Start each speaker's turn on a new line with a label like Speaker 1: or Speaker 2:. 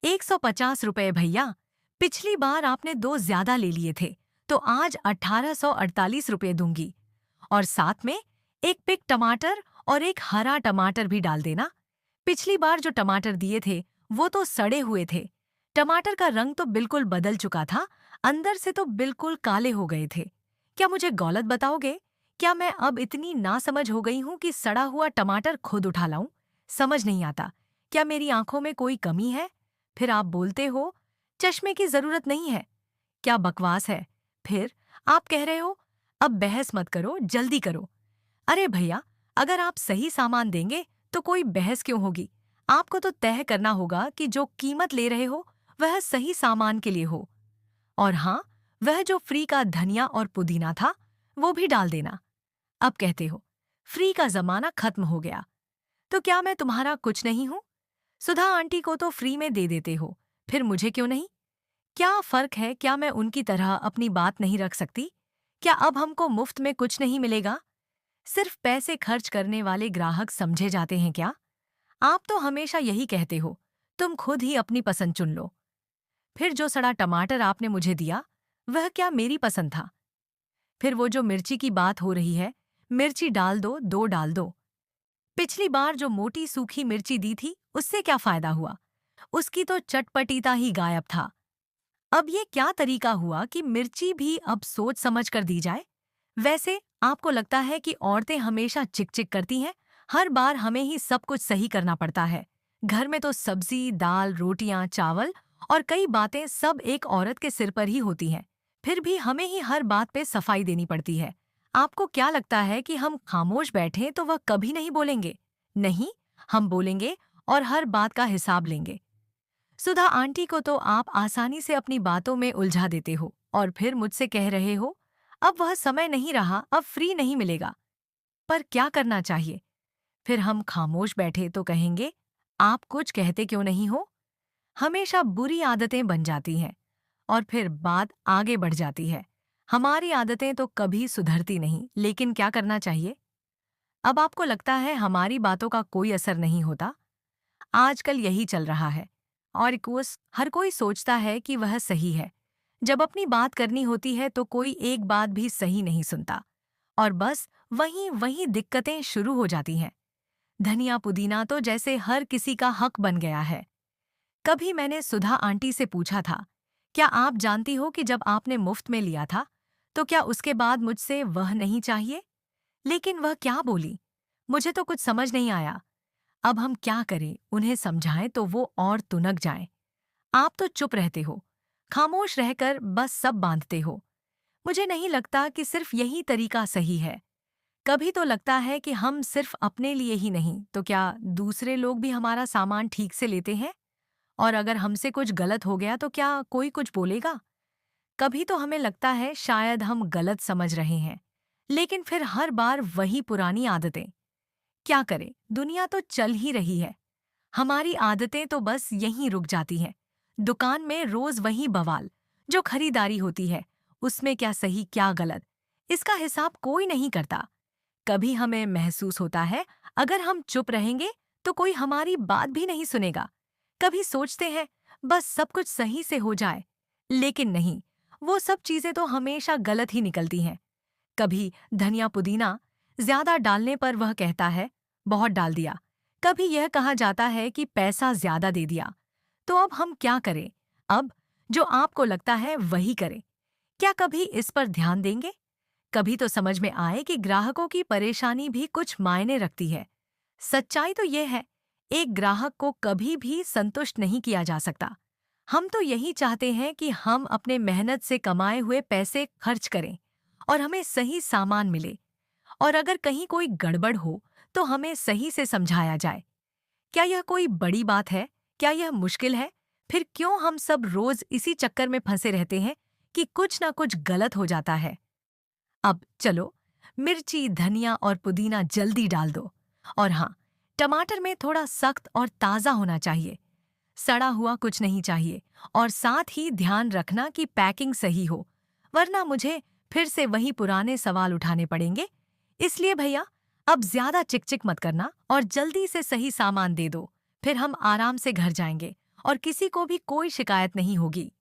Speaker 1: ₹150 भैया। पिछली बार आपने 2 ज्यादा ले लिए थे, तो आज ₹1848 दूंगी। और साथ में एक पिक टमाटर और एक हरा टमाटर भी डाल देना। पिछली बार जो टमाटर दिए थे वो तो सड़े हुए थे। टमाटर का रंग तो बिल्कुल बदल चुका था, अंदर से तो बिल्कुल काले हो गए थे। क्या मुझे गलत बताओगे? क्या मैं अब इतनी नासमझ हो गई हूँ कि सड़ा हुआ टमाटर खुद उठा लाऊं? समझ नहीं आता। क्या मेरी आंखों में कोई कमी है? फिर आप बोलते हो चश्मे की जरूरत नहीं है। क्या बकवास है? फिर आप कह रहे हो अब बहस मत करो, जल्दी करो। अरे भैया, अगर आप सही सामान देंगे तो कोई बहस क्यों होगी? आपको तो तय करना होगा कि जो कीमत ले रहे हो वह सही सामान के लिए हो। और हाँ, वह जो फ्री का धनिया और पुदीना था वो भी डाल देना। अब कहते हो फ्री का जमाना खत्म हो गया, तो क्या मैं तुम्हारा कुछ नहीं हूँ? सुधा आंटी को तो फ्री में दे देते हो, फिर मुझे क्यों नहीं? क्या फर्क है? क्या मैं उनकी तरह अपनी बात नहीं रख सकती? क्या अब हमको मुफ्त में कुछ नहीं मिलेगा? सिर्फ पैसे खर्च करने वाले ग्राहक समझे जाते हैं क्या? आप तो हमेशा यही कहते हो, तुम खुद ही अपनी पसंद चुन लो। फिर जो सड़ा टमाटर आपने मुझे दिया, वह क्या मेरी पसंद था? फिर वो जो मिर्ची की बात हो रही है, मिर्ची डाल दो, 2 डाल दो। पिछली बार जो मोटी सूखी मिर्ची दी थी, उससे क्या फायदा हुआ? उसकी तो चटपटीता ही गायब था। अब ये क्या तरीका हुआ कि मिर्ची भी अब सोच समझ कर दी जाए? वैसे आपको लगता है कि औरतें हमेशा चिक चिक करती हैं? हर बार हमें ही सब कुछ सही करना पड़ता है। घर में तो सब्जी, दाल, रोटियां, चावल और कई बातें सब एक औरत के सिर पर ही होती हैं। फिर भी हमें ही हर बात पे सफाई देनी पड़ती है। आपको क्या लगता है कि हम खामोश बैठें तो वह कभी नहीं बोलेंगे? नहीं, हम बोलेंगे और हर बात का हिसाब लेंगे। सुधा आंटी को तो आप आसानी से अपनी बातों में उलझा देते हो और फिर मुझसे कह रहे हो अब वह समय नहीं रहा, अब फ्री नहीं मिलेगा। पर क्या करना चाहिए? फिर हम खामोश बैठे तो कहेंगे आप कुछ कहते क्यों नहीं हो? हमेशा बुरी आदतें बन जाती हैं और फिर बात आगे बढ़ जाती है। हमारी आदतें तो कभी सुधरती नहीं, लेकिन क्या करना चाहिए? अब आपको लगता है हमारी बातों का कोई असर नहीं होता? आजकल यही चल रहा है। और कोस हर कोई सोचता है कि वह सही है। जब अपनी बात करनी होती है तो कोई एक बात भी सही नहीं सुनता और बस वहीं वहीं दिक्कतें शुरू हो जाती हैं। धनिया पुदीना तो जैसे हर किसी का हक बन गया है। कभी मैंने सुधा आंटी से पूछा था, क्या आप जानती हो कि जब आपने मुफ्त में लिया था तो क्या उसके बाद मुझसे वह नहीं चाहिए? लेकिन वह क्या बोली? मुझे तो कुछ समझ नहीं आया। अब हम क्या करें? उन्हें समझाएं तो वो और तुनक जाएं। आप तो चुप रहते हो, खामोश रहकर बस सब बांधते हो। मुझे नहीं लगता कि सिर्फ यही तरीका सही है। कभी तो लगता है कि हम सिर्फ अपने लिए ही नहीं तो क्या दूसरे लोग भी हमारा सामान ठीक से लेते हैं? और अगर हमसे कुछ गलत हो गया तो क्या कोई कुछ बोलेगा? कभी तो हमें लगता है शायद हम गलत समझ रहे हैं, लेकिन फिर हर बार वही पुरानी आदतें। क्या करें? दुनिया तो चल ही रही है, हमारी आदतें तो बस यहीं रुक जाती हैं। दुकान में रोज वही बवाल। जो खरीदारी होती है उसमें क्या सही क्या गलत, इसका हिसाब कोई नहीं करता। कभी हमें महसूस होता है अगर हम चुप रहेंगे तो कोई हमारी बात भी नहीं सुनेगा। कभी सोचते हैं बस सब कुछ सही से हो जाए, लेकिन नहीं, वो सब चीजें तो हमेशा गलत ही निकलती हैं। कभी धनिया पुदीना ज्यादा डालने पर वह कहता है बहुत डाल दिया। कभी यह कहा जाता है कि पैसा ज्यादा दे दिया। तो अब हम क्या करें? अब जो आपको लगता है वही करें। क्या कभी इस पर ध्यान देंगे? कभी तो समझ में आए कि ग्राहकों की परेशानी भी कुछ मायने रखती है। सच्चाई तो यह है, एक ग्राहक को कभी भी संतुष्ट नहीं किया जा सकता। हम तो यही चाहते हैं कि हम अपने मेहनत से कमाए हुए पैसे खर्च करें और हमें सही सामान मिले। और अगर कहीं कोई गड़बड़ हो तो हमें सही से समझाया जाए। क्या यह कोई बड़ी बात है? क्या यह मुश्किल है? फिर क्यों हम सब रोज इसी चक्कर में फंसे रहते हैं कि कुछ ना कुछ गलत हो जाता है? अब चलो, मिर्ची, धनिया और पुदीना जल्दी डाल दो। और हाँ, टमाटर में थोड़ा सख्त और ताज़ा होना चाहिए, सड़ा हुआ कुछ नहीं चाहिए। और साथ ही ध्यान रखना कि पैकिंग सही हो, वरना मुझे फिर से वही पुराने सवाल उठाने पड़ेंगे। इसलिए भैया, अब ज्यादा चिकचिक मत करना और जल्दी से सही सामान दे दो। फिर हम आराम से घर जाएंगे और किसी को भी कोई शिकायत नहीं होगी।